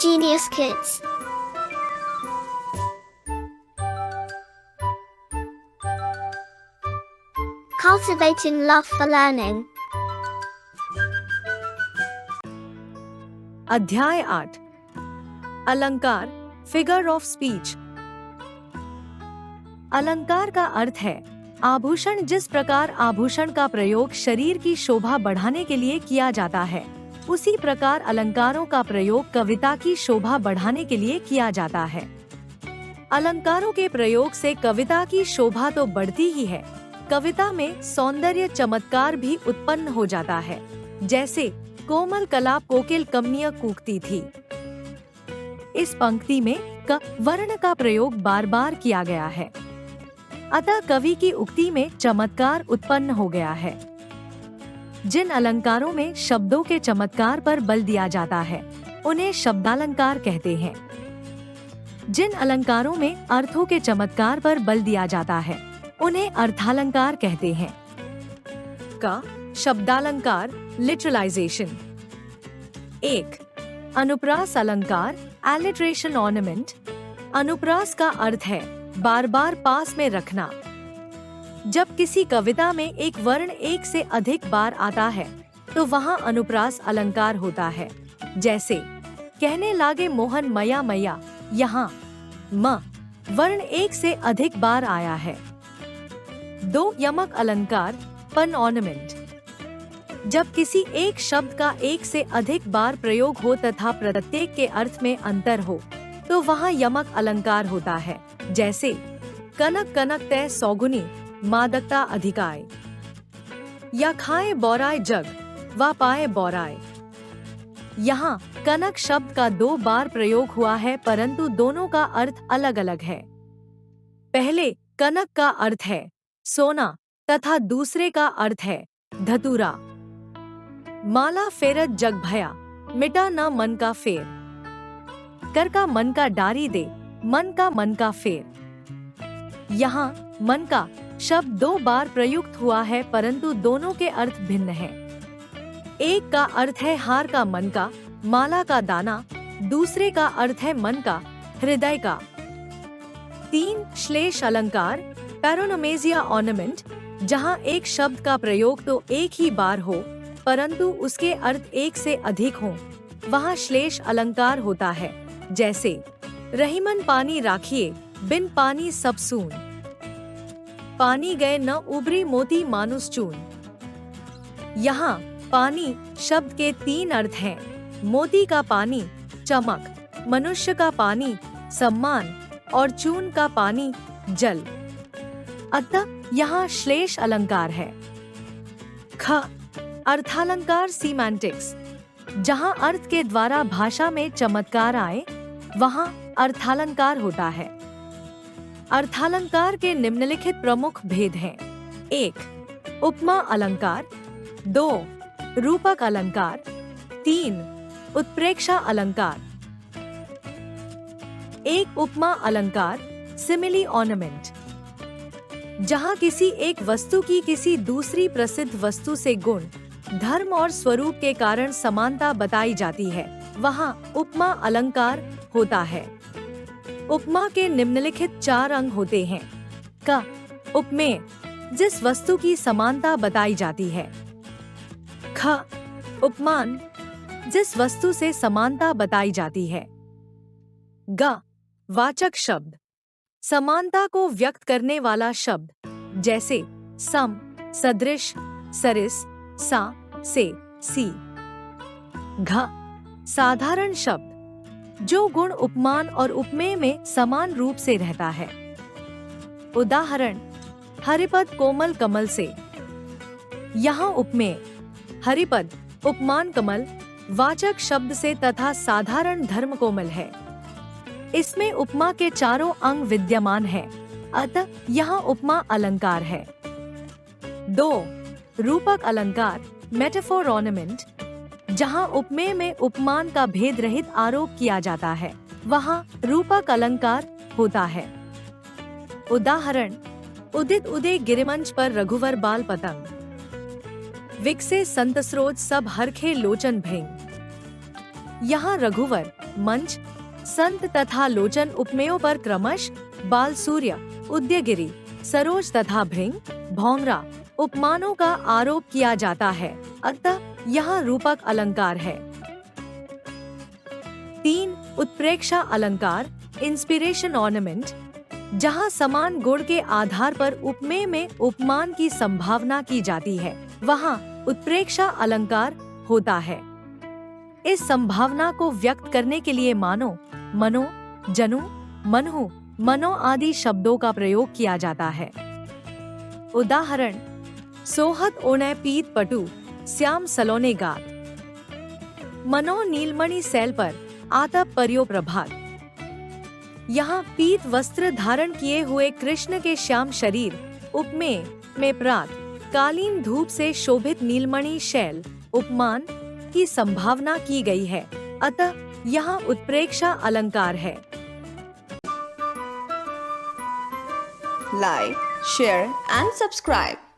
Genius Kids. Cultivating love for learning. अध्याय 8 अलंकार figure of speech. अलंकार का अर्थ है आभूषण। जिस प्रकार आभूषण का प्रयोग शरीर की शोभा बढ़ाने के लिए किया जाता है, उसी प्रकार अलंकारों का प्रयोग कविता की शोभा बढ़ाने के लिए किया जाता है। अलंकारों के प्रयोग से कविता की शोभा तो बढ़ती ही है, कविता में सौंदर्य चमत्कार भी उत्पन्न हो जाता है। जैसे कोमल कलाप कोकिल कमनीय कूकती थी। इस पंक्ति में क वर्ण का प्रयोग बार बार किया गया है, अतः कवि की उक्ति में चमत्कार उत्पन्न हो गया है। जिन अलंकारों में शब्दों के चमत्कार पर बल दिया जाता है, उन्हें शब्दालंकार कहते हैं। जिन अलंकारों में अर्थों के चमत्कार पर बल दिया जाता है, उन्हें अर्थालंकार कहते हैं। का शब्दालंकार लिटरलाइजेशन। 1. अनुप्रास अलंकार एलिट्रेशन ऑर्नामेंट। अनुप्रास का अर्थ है बार बार पास में रखना। जब किसी कविता में एक वर्ण एक से अधिक बार आता है, तो वहाँ अनुप्रास अलंकार होता है। जैसे कहने लागे मोहन मैया मैया, यहाँ म वर्ण एक से अधिक बार आया है। 2. यमक अलंकार पन ऑर्नामेंट। जब किसी एक शब्द का एक से अधिक बार प्रयोग हो तथा प्रत्येक के अर्थ में अंतर हो, तो वहाँ यमक अलंकार होता है। जैसे कनक कनक तय सौगुनी मादकता अधिकाय, या खाए बौराय जग व पाए बौराय। यहाँ कनक शब्द का 2 बार प्रयोग हुआ है, परंतु दोनों का अर्थ अलग अलग है। पहले कनक का अर्थ है सोना तथा दूसरे का अर्थ है धतूरा। माला फेरत जग भया मिटा न मन का फेर, कर का मन का डारी दे मन का फेर। यहाँ मन का शब्द 2 बार प्रयुक्त हुआ है, परंतु दोनों के अर्थ भिन्न हैं। एक का अर्थ है हार का मन का, माला का दाना, दूसरे का अर्थ है मन का, हृदय का। 3. श्लेष अलंकार पैरोनोमेजिया ऑर्नामेंट। जहाँ एक शब्द का प्रयोग तो एक ही बार हो, परंतु उसके अर्थ एक से अधिक हों, वहाँ श्लेष अलंकार होता है। जैसे रहीमन पानी राखिए बिन पानी सब सून, पानी गए न उबरी मोती मानुस चून। यहाँ पानी शब्द के 3 अर्थ हैं। मोती का पानी चमक, मनुष्य का पानी सम्मान और चून का पानी जल। अतः यहाँ श्लेष अलंकार है। ख अर्थालंकार सीमैंटिक्स। जहाँ अर्थ के द्वारा भाषा में चमत्कार आए, वहाँ अर्थालंकार होता है। अर्थालंकार के निम्नलिखित प्रमुख भेद हैं। 1. उपमा अलंकार। 2. रूपक अलंकार। 3. उत्प्रेक्षा अलंकार। 1. उपमा अलंकार सिमिली ऑर्नामेंट। जहाँ किसी एक वस्तु की किसी दूसरी प्रसिद्ध वस्तु से गुण, धर्म और स्वरूप के कारण समानता बताई जाती है, वहाँ उपमा अलंकार होता है। उपमा के निम्नलिखित 4 अंग होते हैं। क उपमेय, जिस वस्तु की समानता बताई जाती है। ख उपमान, जिस वस्तु से समानता बताई जाती है। ग वाचक शब्द, समानता को व्यक्त करने वाला शब्द। जैसे सम, सदृश, सरिस, सा, से, सी। घ साधारण शब्द, जो गुण उपमान और उपमेय में समान रूप से रहता है। उदाहरण हरिपद कोमल कमल से। यहाँ उपमेय हरिपद उपमान कमल वाचक शब्द से तथा साधारण धर्म कोमल है। इसमें उपमा के 4 अंग विद्यमान है, अतः यहाँ उपमा अलंकार है। 2. रूपक अलंकार मेटाफोर ऑर्नामेंट। जहाँ उपमेय में उपमान का भेद रहित आरोप किया जाता है, वहाँ रूपक अलंकार होता है। उदाहरण उदित उदय गिरिमंच पर रघुवर बाल पतंग, विकसे संतस्रोत सब हरखे लोचन भेंग। यहाँ रघुवर, मंच, संत तथा लोचन उपमेयों पर क्रमश बाल सूर्य, उदयगिरि, सरोज तथा भृंग, भौमरा उपमानों का आरोप किया जाता है। अतः यहाँ रूपक अलंकार है। 3. उत्प्रेक्षा अलंकार, इंस्पिरेशन ऑर्नामेंट, जहाँ समान गुण के आधार पर उपमेय में उपमान की संभावना की जाती है, वहाँ उत्प्रेक्षा अलंकार होता है। इस संभावना को व्यक्त करने के लिए मानो, मनो, जनु, मनहु, मनो आदि शब्दों का प्रयोग किया जाता है। उदाहरण: सोहत ओणय पीत पटु, श्याम सलोने गात। मनो नीलमणि सैल पर, आतप पर्यो प्रभात। यहाँ पीत वस्त्र धारण किए हुए कृष्ण के श्याम शरीर, उपमेय में प्रात कालीन धूप से शोभित नीलमणि शैल उपमान की संभावना की गई है। अतः यहाँ उत्प्रेक्षा अलंकार है। Like, share and subscribe.